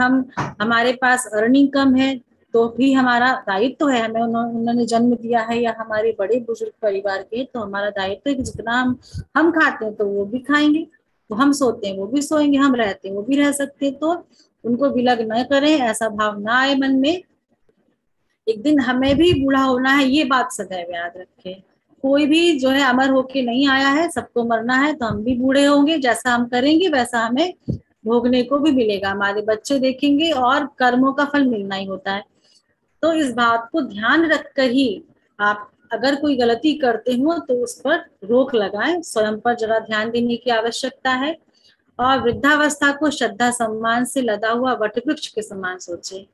[SPEAKER 2] हमारे पास अर्निंग कम है तो भी हमारा दायित्व तो है, हमें उन्होंने जन्म दिया है या हमारे बड़े बुजुर्ग परिवार के, तो हमारा दायित्व है कि जितना हम खाते हैं तो वो भी खाएंगे, तो हम सोते हैं वो भी सोएंगे, हम रहते हैं वो भी रह सकते हैं। तो उनको विलग न करें, ऐसा भाव ना आए मन में। एक दिन हमें भी बूढ़ा होना है, ये बात सदैव याद रखें। कोई भी जो है अमर होके नहीं आया है, सबको मरना है, तो हम भी बूढ़े होंगे, जैसा हम करेंगे वैसा हमें भोगने को भी मिलेगा, हमारे बच्चे देखेंगे, और कर्मों का फल मिलना ही होता है। तो इस बात को ध्यान रखकर ही आप अगर कोई गलती करते हो तो उस पर रोक लगाएं, स्वयं पर जरा ध्यान देने की आवश्यकता है। और वृद्धावस्था को श्रद्धा सम्मान से लदा हुआ वटवृक्ष के समान सोचें।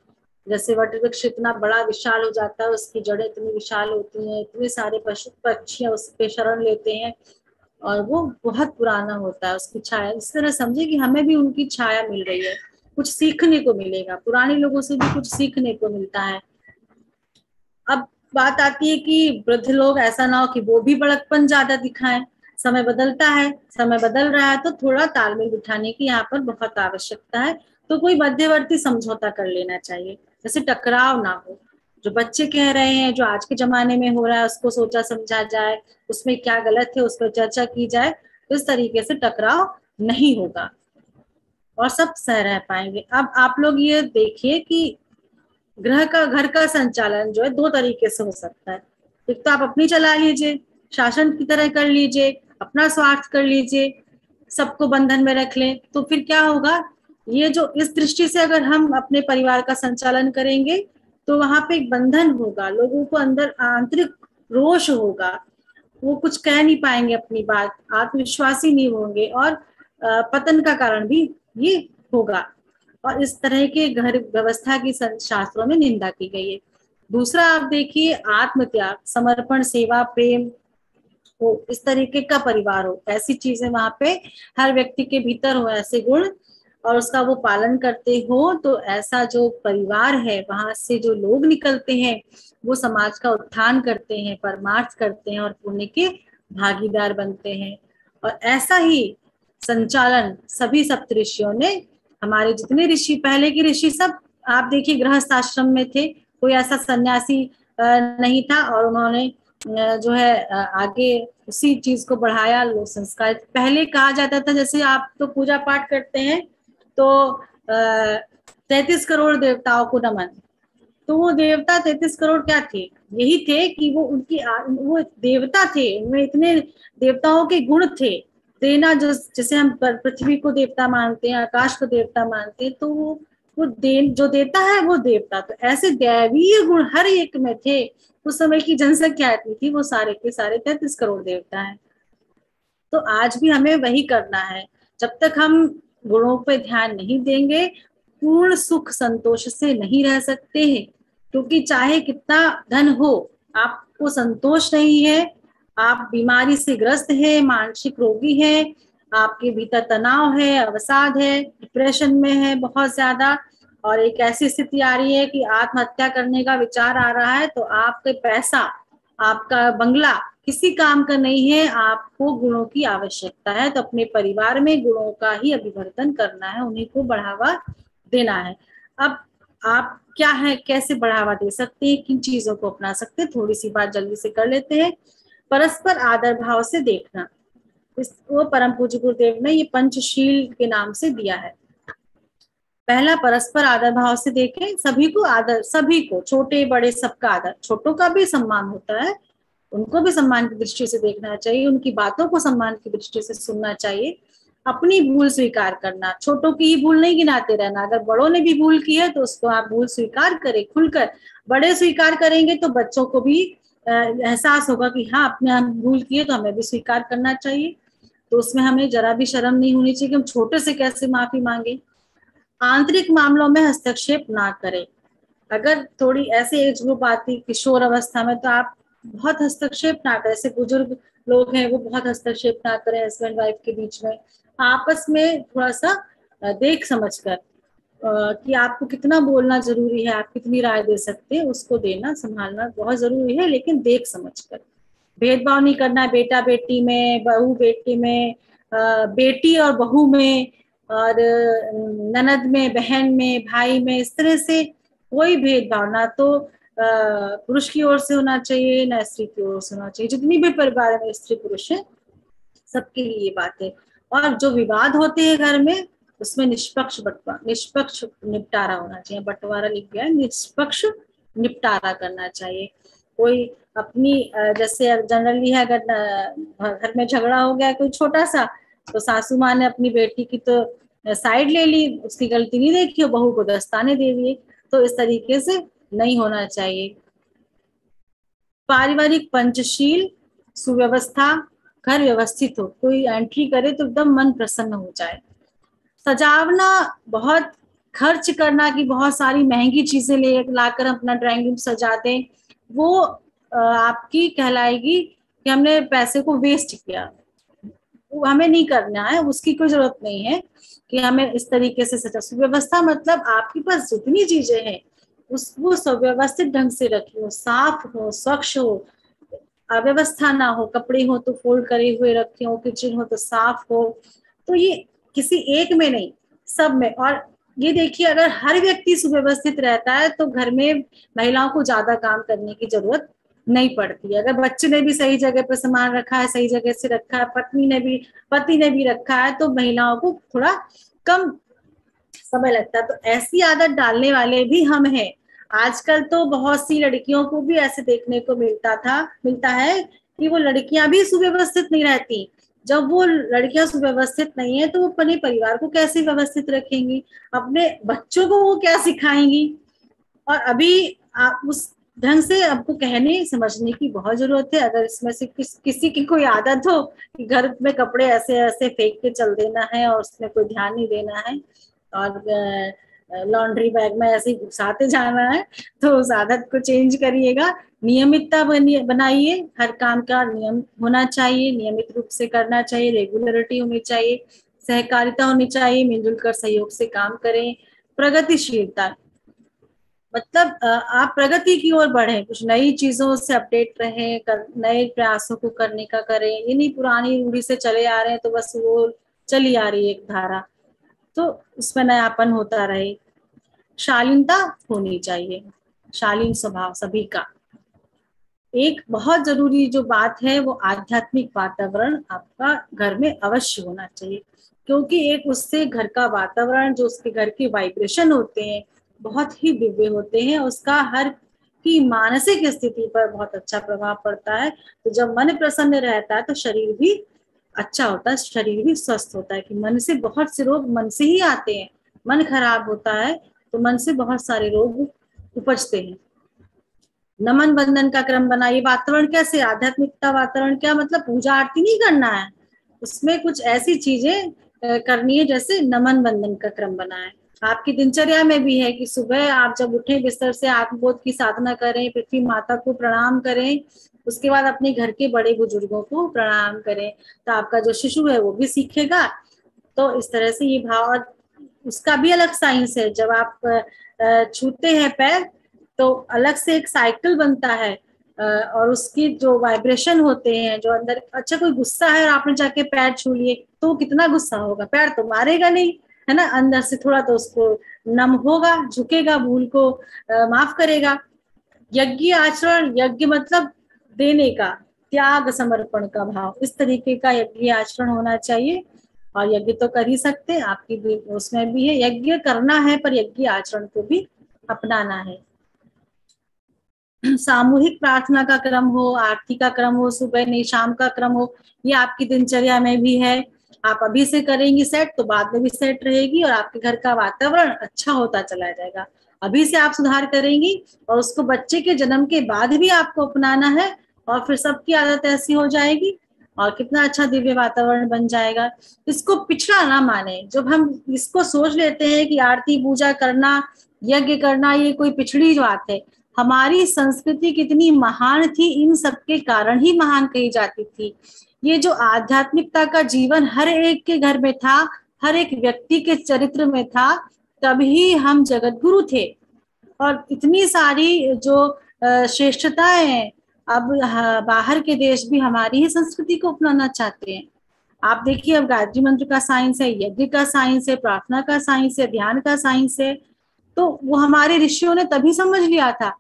[SPEAKER 2] जैसे वटवृक्ष इतना बड़ा विशाल हो जाता है, उसकी जड़ें इतनी विशाल होती हैं, इतने सारे पशु पक्षी उस पे शरण लेते हैं, और वो बहुत पुराना होता है, उसकी छाया। इस तरह समझे कि हमें भी उनकी छाया मिल रही है, कुछ सीखने को मिलेगा, पुराने लोगों से भी कुछ सीखने को मिलता है। अब बात आती है कि वृद्ध लोग ऐसा ना हो कि वो भी बड़कपन ज्यादा दिखाएं। समय बदलता है, समय बदल रहा है, तो थोड़ा तालमेल बिठाने की यहाँ पर बहुत आवश्यकता है। तो कोई मध्यवर्ती समझौता कर लेना चाहिए, जैसे टकराव ना हो। जो बच्चे कह रहे हैं, जो आज के जमाने में हो रहा है, उसको सोचा समझा जाए, उसमें क्या गलत है उस पर चर्चा की जाए, तो इस तरीके से टकराव नहीं होगा और सब सह रह पाएंगे। अब आप लोग ये देखिए कि घर का संचालन जो है दो तरीके से हो सकता है। एक तो आप अपनी चला लीजिए, शासन की तरह कर लीजिए, अपना स्वार्थ कर लीजिए, सबको बंधन में रख लें, तो फिर क्या होगा, ये जो इस दृष्टि से अगर हम अपने परिवार का संचालन करेंगे तो वहां पे एक बंधन होगा, लोगों को अंदर आंतरिक रोष होगा, वो कुछ कह नहीं पाएंगे अपनी बात, आत्मविश्वासी नहीं होंगे, और पतन का कारण भी ये होगा। और इस तरह के घर व्यवस्था की शास्त्रों में निंदा की गई है। दूसरा आप देखिए, आत्मत्याग, समर्पण, सेवा, प्रेम हो, इस तरीके का परिवार हो, ऐसी चीजें वहां पे हर व्यक्ति के भीतर हो, ऐसे गुण, और उसका वो पालन करते हो, तो ऐसा जो परिवार है, वहां से जो लोग निकलते हैं वो समाज का उत्थान करते हैं, परमार्थ करते हैं, और पुण्य के भागीदार बनते हैं। और ऐसा ही संचालन सभी सप्तऋषियों ने, हमारे जितने ऋषि, पहले के ऋषि सब आप देखिए गृहस्थ आश्रम में थे, कोई ऐसा सन्यासी नहीं था, और उन्होंने जो है आगे उसी चीज को बढ़ाया। लोक संस्कार पहले कहा जाता था, जैसे आप तो पूजा पाठ करते हैं तो 33 करोड़ देवताओं को नमन, तो वो देवता 33 करोड़ क्या थे, यही थे कि वो वो देवता थे, उनमें इतने देवताओं के गुण थे देना, जैसे हम पृथ्वी को देवता मानते हैं, आकाश को देवता मानते हैं, तो वो जो देता है वो देवता, तो ऐसे दैवीय गुण हर एक में थे। उस समय की जनसंख्या इतनी थी, वो सारे के सारे 33 करोड़ देवता हैं। तो आज भी हमें वही करना है। जब तक हम गुणों पे ध्यान नहीं देंगे, पूर्ण सुख संतोष से नहीं रह सकते हैं, क्योंकि चाहे कितना धन हो, आपको संतोष नहीं है, आप बीमारी से ग्रस्त है, मानसिक रोगी है, आपके भीतर तनाव है, अवसाद है, डिप्रेशन में है बहुत ज्यादा, और एक ऐसी स्थिति आ रही है कि आत्महत्या करने का विचार आ रहा है, तो आपके पैसा, आपका बंगला किसी काम का नहीं है, आपको गुणों की आवश्यकता है। तो अपने परिवार में गुणों का ही अभिवर्धन करना है, उन्हीं को बढ़ावा देना है। अब आप क्या है, कैसे बढ़ावा दे सकते हैं, किन चीजों को अपना सकते हैं, थोड़ी सी बात जल्दी से कर लेते हैं। परस्पर आदर भाव से देखना, इसको परम पूज्य गुरुदेव ने ये पंचशील के नाम से दिया है। पहला, परस्पर आदर भाव से देखें, सभी को आदर, सभी को, छोटे बड़े सबका आदर, छोटों का भी सम्मान होता है, उनको भी सम्मान की दृष्टि से देखना चाहिए, उनकी बातों को सम्मान की दृष्टि से सुनना चाहिए। अपनी भूल स्वीकार करना, छोटों की ही भूल नहीं गिनाते रहना, अगर बड़ों ने भी भूल की है तो उसको आप भूल स्वीकार करें खुलकर। बड़े स्वीकार करेंगे तो बच्चों को भी एहसास होगा कि हाँ, अपने हम भूल किए तो हमें भी स्वीकार करना चाहिए। तो उसमें हमें जरा भी शर्म नहीं होनी चाहिए कि हम छोटे से कैसे माफी मांगे। आंतरिक मामलों में हस्तक्षेप ना करें। अगर थोड़ी ऐसी एज ग्रुप आती किशोर अवस्था में, तो आप बहुत हस्तक्षेप ना करें। ऐसे बुजुर्ग लोग हैं वो बहुत हस्तक्षेप ना करें हस्बैंड वाइफ के बीच में। आपस में थोड़ा सा देख समझ कर कि आपको कितना बोलना जरूरी है, आप कितनी राय दे सकते हैं, उसको देना संभालना बहुत जरूरी है, लेकिन देख समझ कर। भेदभाव नहीं करना है बेटा बेटी में, बहू बेटी में, बेटी और बहू में, और ननद में, बहन में, भाई में। इस तरह से कोई भेदभाव ना तो पुरुष की ओर से होना चाहिए ना स्त्री की ओर से होना चाहिए। जितनी भी परिवार में स्त्री पुरुष है सबके लिए ये बात है। और जो विवाद होते हैं घर में उसमें निष्पक्ष निपटारा होना चाहिए। बंटवारा लिख गया है, निष्पक्ष निपटारा करना चाहिए। कोई अपनी जैसे जनरली है, अगर घर में झगड़ा हो गया कोई छोटा सा, तो सासू माँ ने अपनी बेटी की तो साइड ले ली, उसकी गलती नहीं देखी और बहू को दस्ताने दे दिए। तो इस तरीके से नहीं होना चाहिए। पारिवारिक पंचशील, सुव्यवस्था, घर व्यवस्थित हो, कोई एंट्री करे तो एकदम मन प्रसन्न हो जाए। सजावना, बहुत खर्च करना कि बहुत सारी महंगी चीजें ले लाकर अपना ड्राइंग रूम सजा दें, वो आपकी कहलाएगी कि हमने पैसे को वेस्ट किया। वो हमें नहीं करना है, उसकी कोई जरूरत नहीं है कि हमें इस तरीके से सजा। सुव्यवस्था मतलब आपके पास जितनी चीजें हैं उसको सुव्यवस्थित ढंग से रखिए, साफ हो, स्वच्छ हो, अव्यवस्था ना हो। कपड़े हो तो फोल्ड करे हुए रखे हो, किचन हो तो साफ हो। तो ये किसी एक में नहीं, सब में। और ये देखिए, अगर हर व्यक्ति सुव्यवस्थित रहता है तो घर में महिलाओं को ज्यादा काम करने की जरूरत नहीं पड़ती है। अगर बच्चे ने भी सही जगह पर सामान रखा है, सही जगह से रखा है, पति ने भी रखा है, तो महिलाओं को थोड़ा कम समय लगता है। तो ऐसी आदत डालने वाले भी हम हैं। आजकल तो बहुत सी लड़कियों को भी ऐसे देखने को मिलता है कि वो लड़कियां भी सुव्यवस्थित नहीं रहती। जब वो लड़कियां सुव्यवस्थित नहीं है तो वो अपने परिवार को कैसे व्यवस्थित रखेंगी, अपने बच्चों को वो क्या सिखाएंगी। और अभी आप उस ढंग से आपको कहने समझने की बहुत जरूरत है। अगर इसमें से किसी की कोई आदत हो कि घर में कपड़े ऐसे ऐसे फेंक के चल देना है और उसमें कोई ध्यान नहीं देना है और लॉन्ड्री बैग में ऐसे ही घुसाते जाना है, तो उस आदत को चेंज करिएगा। नियमितता बनाइए, हर काम का नियम होना चाहिए, नियमित रूप से करना चाहिए, रेगुलरिटी होनी चाहिए, सहकारिता होनी चाहिए, मिलजुल कर सहयोग से काम करें। प्रगतिशीलता मतलब आप प्रगति की ओर बढ़े, कुछ नई चीजों से अपडेट रहें, नए प्रयासों को करने का करें। ये नहीं पुरानी रूढ़ी से चले आ रहे हैं तो बस वो चली आ रही है एक धारा, तो उसमें नयापन होता रहे। शालीनता होनी चाहिए, शालीन स्वभाव सभी का। एक बहुत जरूरी जो बात है वो आध्यात्मिक वातावरण आपका घर में अवश्य होना चाहिए, क्योंकि एक उससे घर का वातावरण, जो उसके घर के वाइब्रेशन होते हैं बहुत ही दिव्य होते हैं, उसका हर की मानसिक स्थिति पर बहुत अच्छा प्रभाव पड़ता है। तो जब मन प्रसन्न रहता है तो शरीर भी अच्छा होता है, शरीर भी स्वस्थ होता है। कि मन से बहुत से रोग मन से ही आते हैं, मन खराब होता है तो मन से बहुत सारे रोग उपजते हैं। नमन बंदन का क्रम बनाइए। वातावरण कैसे, आध्यात्मिकता वातावरण क्या मतलब पूजा आरती नहीं करना है, उसमें कुछ ऐसी चीजें करनी है जैसे नमन बंदन का क्रम बनाए। आपकी दिनचर्या में भी है कि सुबह आप जब उठे बिस्तर से आत्मबोध की साधना करें, पृथ्वी माता को प्रणाम करें, उसके बाद अपने घर के बड़े बुजुर्गों को प्रणाम करें, तो आपका जो शिशु है वो भी सीखेगा। तो इस तरह से ये भाव, और उसका भी अलग साइंस है। जब आप छूते हैं पैर तो अलग से एक साइकिल बनता है, और उसकी जो वाइब्रेशन होते हैं जो अंदर, अच्छा कोई गुस्सा है और आपने जाके पैर छू लिए तो कितना गुस्सा होगा, पैर तो मारेगा नहीं, है ना, अंदर से थोड़ा तो उसको नम होगा, झुकेगा, भूल को माफ करेगा। यज्ञ आचरण, यज्ञ मतलब देने का, त्याग समर्पण का भाव, इस तरीके का यज्ञ आचरण होना चाहिए। और यज्ञ तो कर ही सकते, आपकी भी उसमें भी है, यज्ञ करना है पर यज्ञ आचरण को भी अपनाना है। सामूहिक प्रार्थना का क्रम हो, आरती का क्रम हो, सुबह नहीं शाम का क्रम हो, ये आपकी दिनचर्या में भी है। आप अभी से करेंगी सेट तो बाद में भी सेट रहेगी और आपके घर का वातावरण अच्छा होता चला जाएगा। अभी से आप सुधार करेंगी और उसको बच्चे के जन्म के बाद भी आपको अपनाना है, और फिर सबकी आदत ऐसी हो जाएगी और कितना अच्छा दिव्य वातावरण बन जाएगा। इसको पिछड़ा ना माने। जब हम इसको सोच लेते हैं कि आरती पूजा करना, यज्ञ करना ये कोई पिछड़ी बात है, हमारी संस्कृति कितनी महान थी, इन सबके कारण ही महान कही जाती थी। ये जो आध्यात्मिकता का जीवन हर एक के घर में था, हर एक व्यक्ति के चरित्र में था, तभी हम जगत गुरु थे। और इतनी सारी जो श्रेष्ठताएं हैं, अब बाहर के देश भी हमारी ही संस्कृति को अपनाना चाहते हैं। आप देखिए, अब गायत्री मंत्र का साइंस है, यज्ञ का साइंस है, प्रार्थना का साइंस है, ध्यान का साइंस है। तो वो हमारे ऋषियों ने तभी समझ लिया था।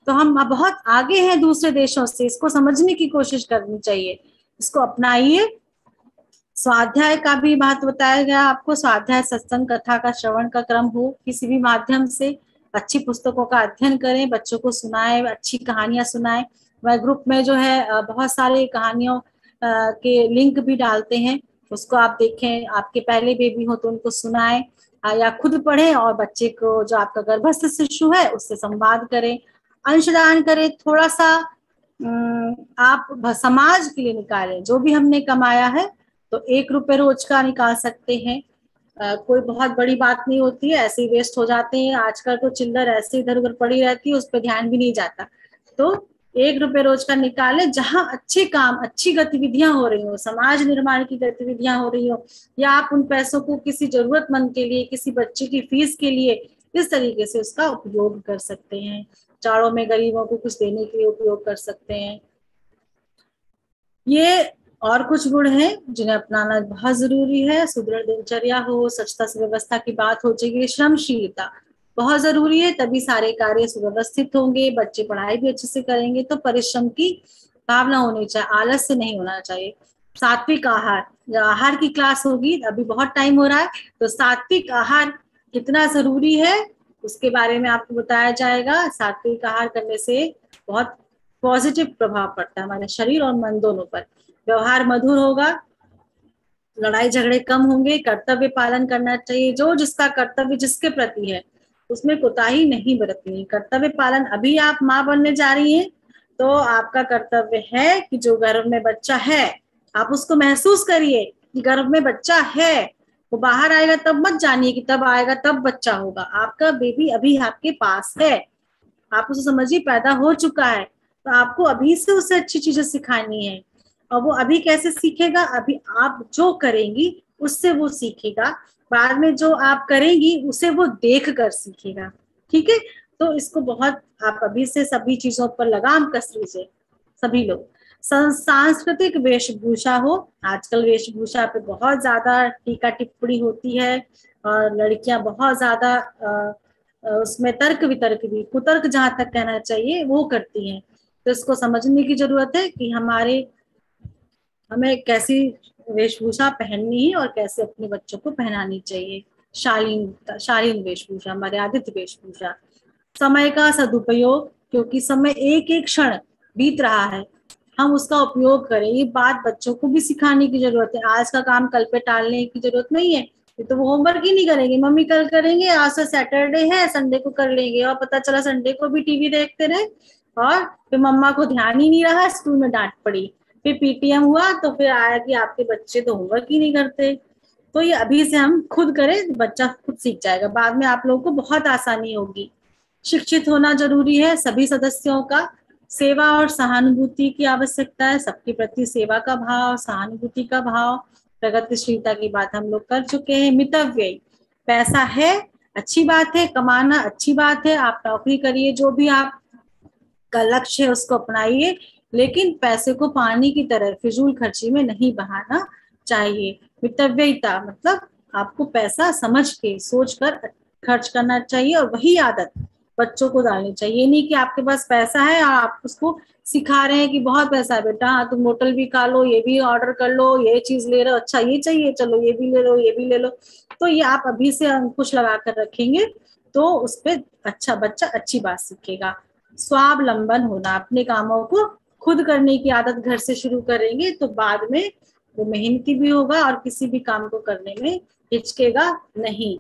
[SPEAKER 2] तो हम बहुत आगे हैं दूसरे देशों से, इसको समझने की कोशिश करनी चाहिए, इसको अपनाइए। स्वाध्याय का भी महत्व बताया गया आपको। स्वाध्याय सत्संग कथा का श्रवण का क्रम हो, किसी भी माध्यम से अच्छी पुस्तकों का अध्ययन करें, बच्चों को सुनाएं, अच्छी कहानियां सुनाएं। वह ग्रुप में जो है बहुत सारे कहानियों के लिंक भी डालते हैं, उसको आप देखें। आपके पहले बेबी हो तो उनको सुनाएं या खुद पढ़ें, और बच्चे को जो आपका गर्भस्थ शिशु है उससे संवाद करें, अंशदान करें। थोड़ा सा आप समाज के लिए निकालें। जो भी हमने कमाया है तो 1 रुपए रोज का निकाल सकते हैं। कोई बहुत बड़ी बात नहीं होती है, ऐसे ही वेस्ट हो जाते हैं। आजकल तो चिल्लर ऐसे इधर उधर पड़ी रहती है, उस पर ध्यान भी नहीं जाता। तो 1 रुपए रोज का निकालें, जहां अच्छे काम, अच्छी गतिविधियां हो रही हो, समाज निर्माण की गतिविधियां हो रही हो, या आप उन पैसों को किसी जरूरतमंद के लिए, किसी बच्चे की फीस के लिए इस तरीके से उसका उपयोग कर सकते हैं। चारों में गरीबों को कुछ देने के लिए उपयोग कर सकते हैं। ये और कुछ गुण हैं जिन्हें अपनाना बहुत जरूरी है। सुदृढ़ दिनचर्या हो, स्वच्छता सुव्यवस्था की बात हो जाएगी, श्रमशीलता बहुत जरूरी है, तभी सारे कार्य सुव्यवस्थित होंगे, बच्चे पढ़ाई भी अच्छे से करेंगे। तो परिश्रम की भावना होनी चाहिए, आलस्य नहीं होना चाहिए। सात्विक आहार, आहार की क्लास होगी, अभी बहुत टाइम हो रहा है, तो सात्विक आहार कितना जरूरी है उसके बारे में आपको बताया जाएगा। सात्विक आहार करने से बहुत पॉजिटिव प्रभाव पड़ता है हमारे शरीर और मन दोनों पर। व्यवहार मधुर होगा, लड़ाई झगड़े कम होंगे, कर्तव्य पालन करना चाहिए। जो जिसका कर्तव्य जिसके प्रति है उसमें कोताही नहीं बरतनी। कर्तव्य पालन, अभी आप माँ बनने जा रही हैं तो आपका कर्तव्य है कि जो गर्भ में बच्चा है आप उसको महसूस करिए कि गर्भ में बच्चा है। वो बाहर आएगा तब मत जानिए कि तब आएगा तब बच्चा होगा। आपका बेबी अभी आपके पास है, आप उसे समझिए पैदा हो चुका है, तो आपको अभी से उसे अच्छी चीजें सिखानी है। और वो अभी कैसे सीखेगा, अभी आप जो करेंगी उससे वो सीखेगा, बाद में जो आप करेंगी उसे वो देख कर सीखेगा। ठीक है, तो इसको बहुत आप अभी से सभी चीजों पर लगाम कस लीजिए सभी लोग। सांस्कृतिक वेशभूषा हो, आजकल वेशभूषा पे बहुत ज्यादा टीका टिप्पणी होती है और लड़कियां बहुत ज्यादा उसमें तर्क वितर्क भी, कुतर्क जहां तक कहना चाहिए वो करती हैं। तो इसको समझने की जरूरत है कि हमें कैसी वेशभूषा पहननी है और कैसे अपने बच्चों को पहनानी चाहिए। शालीन वेशभूषा, मर्यादित वेशभूषा। समय का सदुपयोग, क्योंकि समय एक एक क्षण बीत रहा है, हम उसका उपयोग करें। ये बात बच्चों को भी सिखाने की जरूरत है। आज का काम कल पे टालने की जरूरत नहीं है। तो वो होमवर्क ही नहीं करेंगे, मम्मी कल करेंगे, आज से सैटरडे है संडे को कर लेंगे, और पता चला संडे को भी टीवी देखते रहे और फिर मम्मा को ध्यान ही नहीं रहा, स्कूल में डांट पड़ी, फिर पीटीएम हुआ तो फिर आया कि आपके बच्चे तो होमवर्क ही नहीं करते। तो ये अभी से हम खुद करें, बच्चा खुद सीख जाएगा, बाद में आप लोगों को बहुत आसानी होगी। शिक्षित होना जरूरी है सभी सदस्यों का। सेवा और सहानुभूति की आवश्यकता है, सबके प्रति सेवा का भाव, सहानुभूति का भाव। प्रगतिशीलता की बात हम लोग कर चुके हैं। मितव्यय, पैसा है अच्छी बात है, कमाना अच्छी बात है, आप नौकरी करिए, जो भी आपका लक्ष्य है उसको अपनाइए, लेकिन पैसे को पानी की तरह फिजूल खर्ची में नहीं बहाना चाहिए। मितव्ययिता मतलब आपको पैसा समझ के सोच कर खर्च करना चाहिए, और वही आदत बच्चों को डालनी चाहिए। ये नहीं कि आपके पास पैसा है और आप उसको सिखा रहे हैं कि बहुत पैसा है बेटा, हाँ तुम होटल भी खा लो, ये भी ऑर्डर कर लो, ये चीज ले रहे हो, अच्छा ये चाहिए, चलो ये भी ले लो, ये भी ले लो। तो ये आप अभी से अंकुश लगा कर रखेंगे तो उस पर अच्छा बच्चा अच्छी बात सीखेगा। स्वावलंबन होना, अपने कामों को खुद करने की आदत घर से शुरू करेंगे तो बाद में वो मेहनती भी होगा और किसी भी काम को करने में हिचकेगा नहीं।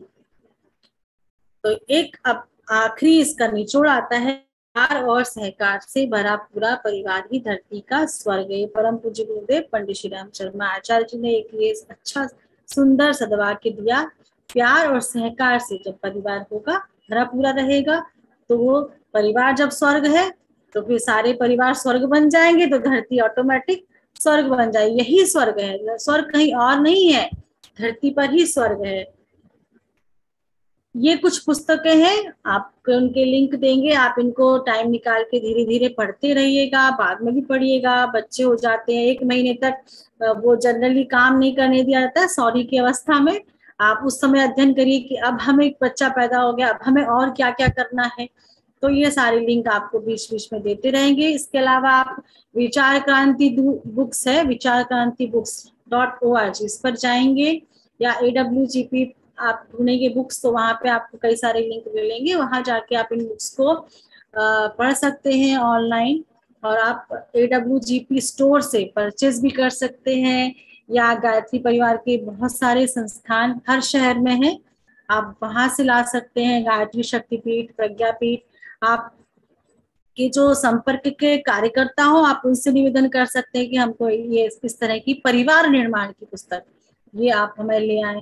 [SPEAKER 2] तो एक अब आखिरी इसका निचोड़ आता है प्यार और सहकार से भरा पूरा परिवार ही धरती का स्वर्ग है। परम पूज्य गुरुदेव पंडित श्री राम शर्मा आचार्य जी ने एक ये अच्छा सुंदर सदवाक्य दिया। प्यार और सहकार से जब परिवार होगा, भरा पूरा रहेगा, तो वो परिवार जब स्वर्ग है तो फिर सारे परिवार स्वर्ग बन जाएंगे, तो धरती ऑटोमेटिक स्वर्ग बन जाएगी। यही स्वर्ग है, स्वर्ग कहीं और नहीं है, धरती पर ही स्वर्ग है। ये कुछ पुस्तकें हैं, आपको उनके लिंक देंगे, आप इनको टाइम निकाल के धीरे धीरे पढ़ते रहिएगा, बाद में भी पढ़िएगा। बच्चे हो जाते हैं 1 महीने तक, वो जनरली काम नहीं करने दिया जाता है सॉरी की अवस्था में। आप उस समय अध्ययन करिए कि अब हमें एक बच्चा पैदा हो गया, अब हमें और क्या क्या करना है। तो ये सारे लिंक आपको बीच बीच में देते रहेंगे। इसके अलावा आप विचार क्रांति बुक्स है, विचार क्रांति बुक्स.org, इस पर जाएंगे, या AWGP आप ढूंढेंगे बुक्स, तो वहां पे आपको कई सारे लिंक मिलेंगे, वहां जाके आप इन बुक्स को पढ़ सकते हैं ऑनलाइन। और आप AWGP स्टोर से परचेज भी कर सकते हैं, या गायत्री परिवार के बहुत सारे संस्थान हर शहर में हैं, आप वहां से ला सकते हैं। गायत्री शक्तिपीठ, प्रज्ञापीठ, आप के जो संपर्क के कार्यकर्ता हो, आप उनसे निवेदन कर सकते हैं कि हमको ये इस तरह की परिवार निर्माण की पुस्तक ये आप हमें ले आए।